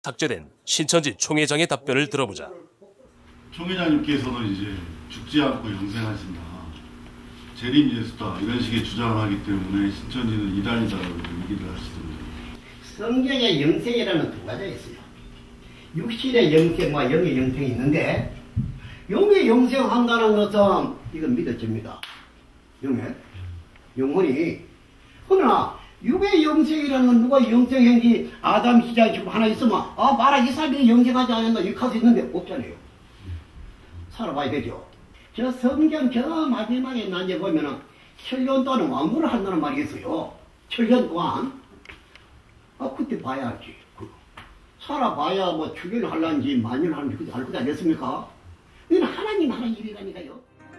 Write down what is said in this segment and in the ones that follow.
삭제된 신천지 총회장의 답변을 들어보자. 총회장님께서는 이제 죽지 않고 영생하신다, 재림 예수다 이런 식의 주장을 하기 때문에 신천지는 이단이다라고 얘기를 하시던데. 성경의 영생이라는 두 가지가 있어요. 육신의 영생과 영의 영생이 있는데 영의 영생한다는 것은 이건 믿어집니다. 영혼이. 그러나 육의 영생이라는 건 누가 영생한지 아담 시작이 하나 있으면 봐라 이 사람이 영생하지 않았나 이렇게 할 수 있는데 없잖아요. 살아봐야 되죠. 저 성경 저 마지막에 난제 보면은 7년 동안 왕국을 한다는 말이 있어요. 7년 동안. 그때 봐야지. 살아봐야 뭐 주기를 할란지 만년을 하는지 알 것 아니겠습니까? 이건 하나님 하는 일이라니까요.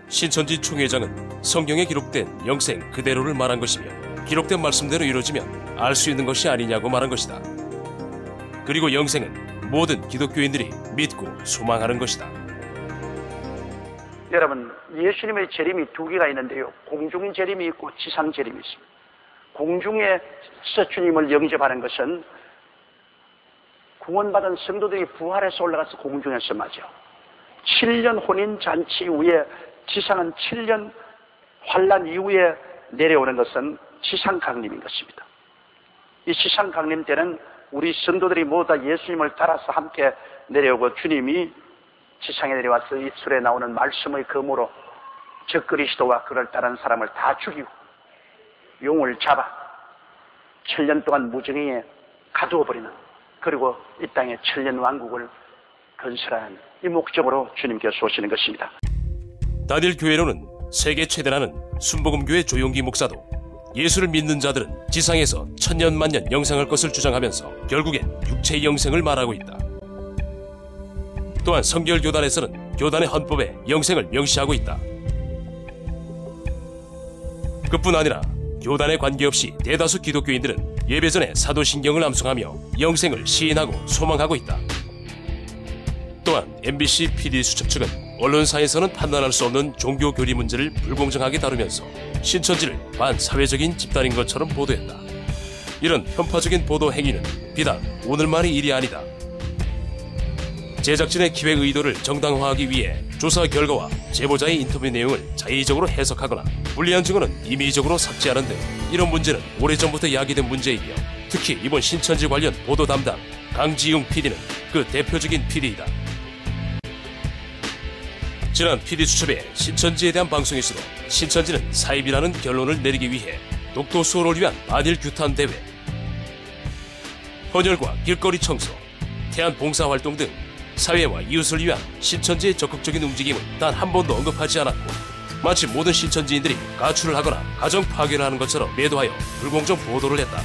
신천지 총회장은 성경에 기록된 영생 그대로를 말한 것이며 기록된 말씀대로 이루어지면 알 수 있는 것이 아니냐고 말한 것이다. 그리고 영생은 모든 기독교인들이 믿고 소망하는 것이다. 여러분, 예수님의 재림이 두 개가 있는데요. 공중 재림이 있고 지상 재림이 있습니다. 공중에서 주님을 영접하는 것은 구원받은 성도들이 부활해서 올라가서 공중에서 맞아. 7년 혼인잔치 이후에 지상은 7년 환란 이후에 내려오는 것은 지상 강림인 것입니다. 이 지상 강림 때는 우리 성도들이 모두 다 예수님을 따라서 함께 내려오고 주님이 지상에 내려와서 입술에 나오는 말씀의 검으로 저 그리스도와 그를 따르는 사람을 다 죽이고 용을 잡아 7년 동안 무정행에 가두어 버리는, 그리고 이 땅에 7년 왕국을 건설하는 이 목적으로 주님께서 오시는 것입니다. 단일 교회로는 세계 최대라는 순복음교회 조용기 목사도 예수를 믿는 자들은 지상에서 천년 만년 영생할 것을 주장하면서 결국엔 육체의 영생을 말하고 있다. 또한 성결교단에서는 교단의 헌법에 영생을 명시하고 있다. 그뿐 아니라 교단에 관계없이 대다수 기독교인들은 예배 전에 사도신경을 암송하며 영생을 시인하고 소망하고 있다. 또한 MBC PD 수첩 측은 언론사에서는 판단할 수 없는 종교교리 문제를 불공정하게 다루면서 신천지를 반사회적인 집단인 것처럼 보도했다. 이런 편파적인 보도 행위는 비단 오늘만의 일이 아니다. 제작진의 기획 의도를 정당화하기 위해 조사 결과와 제보자의 인터뷰 내용을 자의적으로 해석하거나 불리한 증언은 임의적으로 삭제하는 등 이런 문제는 오래전부터 야기된 문제이며 특히 이번 신천지 관련 보도 담당 강지용 PD는 그 대표적인 PD이다. 지난 PD수첩의 신천지에 대한 방송에서도 신천지는 사입이라는 결론을 내리기 위해 독도 수호를 위한 반일 규탄 대회, 헌혈과 길거리 청소, 태안 봉사활동 등 사회와 이웃을 위한 신천지의 적극적인 움직임을 단 한 번도 언급하지 않았고 마치 모든 신천지인들이 가출을 하거나 가정 파괴를 하는 것처럼 매도하여 불공정 보도를 했다.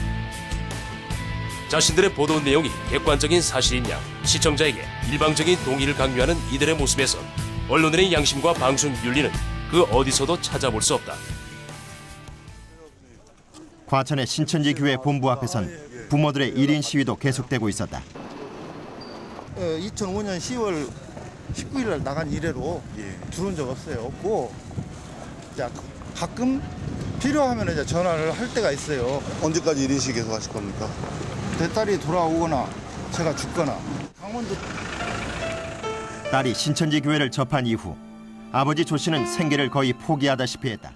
자신들의 보도 내용이 객관적인 사실인 양 시청자에게 일방적인 동의를 강요하는 이들의 모습에선 언론인의 양심과 방송 윤리는 그 어디서도 찾아볼 수 없다. 과천의 신천지 교회 본부 앞에선 부모들의 1인 시위도 계속되고 있었다. 2005년 10월 19일 날 나간 이래로 들어온 적 없어요. 없고 가끔 필요하면 이제 전화를 할 때가 있어요. 언제까지 1인 시위 계속 하실 겁니까? 내 딸이 돌아오거나 제가 죽거나. 강원도 딸이 신천지 교회를 접한 이후 아버지 조 씨는 생계를 거의 포기하다시피 했다.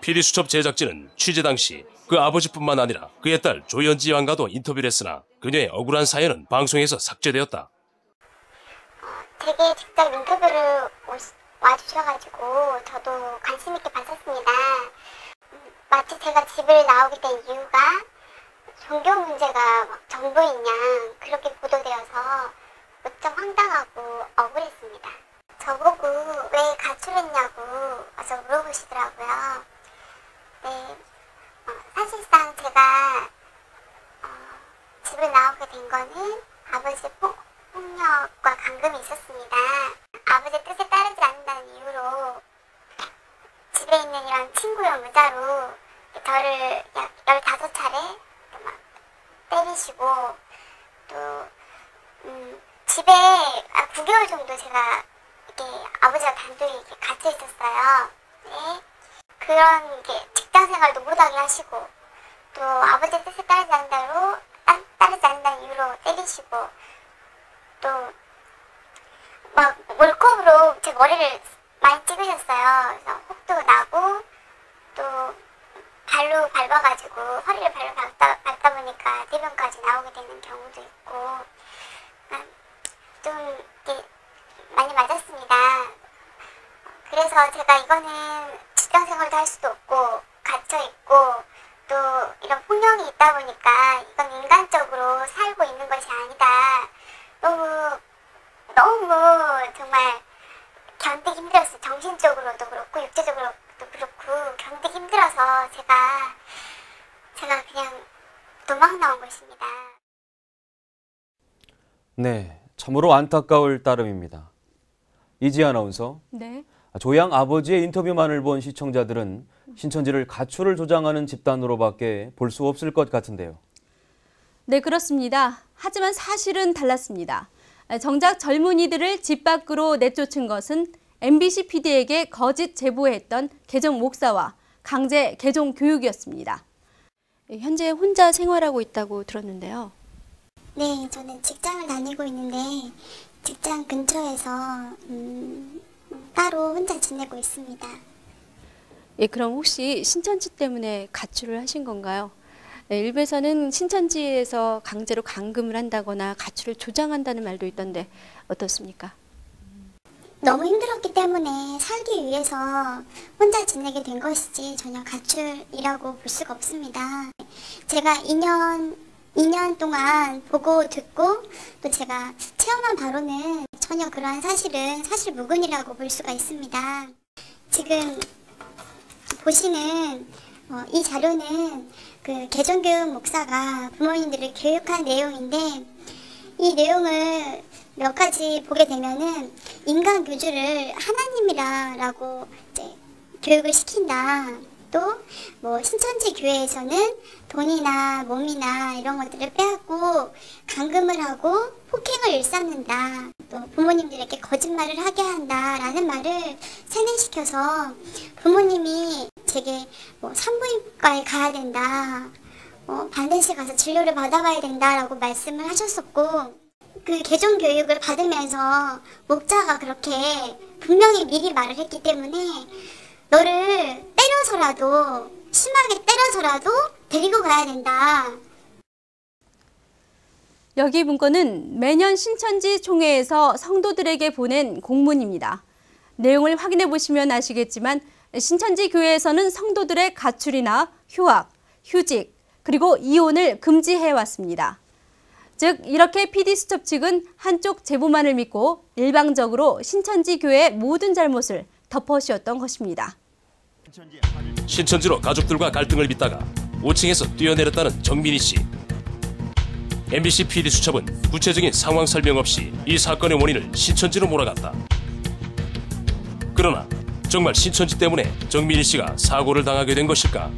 PD수첩 제작진은 취재 당시 그 아버지뿐만 아니라 그의 딸 조연지 양과도 인터뷰를 했으나 그녀의 억울한 사연은 방송에서 삭제되었다. 되게 직접 인터뷰를 와주셔가지고 저도 관심 있게 봤었습니다. 마치 제가 집을 나오게 된 이유가 종교 문제가 막 전부인 양 그렇게 보도되어서 무척 황당하고 억울했습니다. 저보고 왜 가출했냐고 와서 물어보시더라고요. 네, 사실상 제가 집을 나오게 된 거는 아버지 폭력과 감금이 있었습니다. 아버지 뜻에 따르지 않는다는 이유로 집에 있는 이런 친구용 의자로 저를 약 15차례 막 때리시고 또 집에 9개월 정도 제가 이렇게 아버지가 단둘이 이렇게 갇혀 있었어요. 네. 그런 이렇게 직장 생활도 못하게 하시고 또 아버지 뜻에 따르지 않는다는 이유로 때리시고 또 막 몰컵으로 제 머리를 많이 찍으셨어요. 그래서 혹도 나고 또 발로 밟아가지고 허리를 발로 밟다 보니까 대변까지 나오게 되는 경우도 있고 좀 이렇게 많이 맞았습니다. 그래서 제가 이거는 직장 생활도 할 수도 없고 갇혀있고 또 이런 폭력이 있다 보니까 이건 인간적으로 살고 있는 것이 아니다. 너무 정말 견디기 힘들었어요. 정신적으로도 그렇고 육체적으로도 그렇고 견디기 힘들어서 제가 그냥 도망 나온 것입니다. 네, 참으로 안타까울 따름입니다. 이지 아나운서. 네. 조양 아버지의 인터뷰만을 본 시청자들은 신천지를 가출을 조장하는 집단으로밖에 볼 수 없을 것 같은데요. 네, 그렇습니다. 하지만 사실은 달랐습니다. 정작 젊은이들을 집 밖으로 내쫓은 것은 MBC PD에게 거짓 제보했던 개정 목사와 강제 개종 교육이었습니다. 현재 혼자 생활하고 있다고 들었는데요. 네, 저는 직장을 다니고 있는데 직장 근처에서 따로 혼자 지내고 있습니다. 예, 그럼 혹시 신천지 때문에 가출을 하신 건가요? 네, 일부에서는 신천지에서 강제로 감금을 한다거나 가출을 조장한다는 말도 있던데 어떻습니까? 너무 힘들었기 때문에 살기 위해서 혼자 지내게 된 것이지 전혀 가출이라고 볼 수가 없습니다. 제가 2년 동안 보고 듣고 또 제가 체험한 바로는 전혀 그러한 사실은 사실무근이라고 볼 수가 있습니다. 지금 보시는 이 자료는 그 개종교육 목사가 부모님들을 교육한 내용인데 이 내용을 몇 가지 보게 되면은 인간 교주를 하나님이라고 이제 교육을 시킨다. 또 뭐 신천지 교회에서는 돈이나 몸이나 이런 것들을 빼앗고 감금을 하고 폭행을 일삼는다. 또 부모님들에게 거짓말을 하게 한다라는 말을 세뇌시켜서 부모님이 제게 뭐 산부인과에 가야 된다. 반드시 가서 진료를 받아봐야 된다라고 말씀을 하셨었고 그 개종 교육을 받으면서 목자가 그렇게 분명히 미리 말을 했기 때문에 너를 때려서라도 심하게 때려서라도 데리고 가야 된다. 여기 문건은 매년 신천지 총회에서 성도들에게 보낸 공문입니다. 내용을 확인해 보시면 아시겠지만 신천지 교회에서는 성도들의 가출이나 휴학, 휴직, 그리고 이혼을 금지해 왔습니다. 즉 이렇게 PD수첩 측은 한쪽 제보만을 믿고 일방적으로 신천지 교회의 모든 잘못을 덮어씌웠던 것입니다. 신천지로 가족들과 갈등을 빚다가 5층에서 뛰어내렸다는 정민희 씨. MBC PD수첩은 구체적인 상황 설명 없이 이 사건의 원인을 신천지로 몰아갔다. 그러나 정말 신천지 때문에 정민희 씨가 사고를 당하게 된 것일까?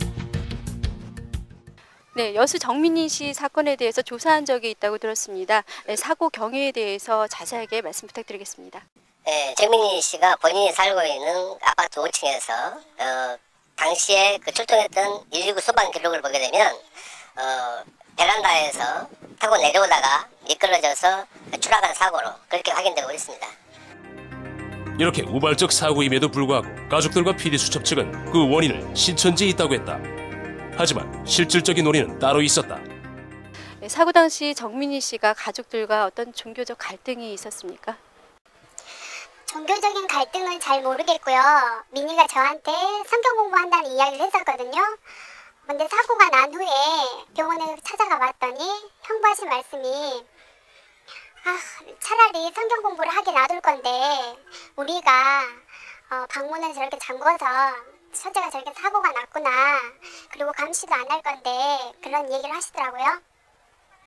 네, 여수 정민희 씨 사건에 대해서 조사한 적이 있다고 들었습니다. 사고 경위에 대해서 자세하게 말씀 부탁드리겠습니다. 네, 정민희 씨가 본인이 살고 있는 아파트 5층에서 당시에 그 출동했던 119 소방 기록을 보게 되면 베란다에서 타고 내려오다가 미끄러져서 추락한 사고로 그렇게 확인되고 있습니다. 이렇게 우발적 사고임에도 불구하고 가족들과 PD수첩 측은 그 원인을 신천지에 있다고 했다. 하지만 실질적인 원인은 따로 있었다. 사고 당시 정민희 씨가 가족들과 어떤 종교적 갈등이 있었습니까? 종교적인 갈등은 잘 모르겠고요. 민희가 저한테 성경 공부한다는 이야기를 했었거든요. 근데 사고가 난 후에 병원에 찾아가 봤더니 형부하신 말씀이 차라리 성경 공부를 하게 놔둘 건데 우리가 방문을 저렇게 잠궈서 첫째가 저렇게 사고가 났구나. 그리고 감시도 안 할 건데 그런 얘기를 하시더라고요.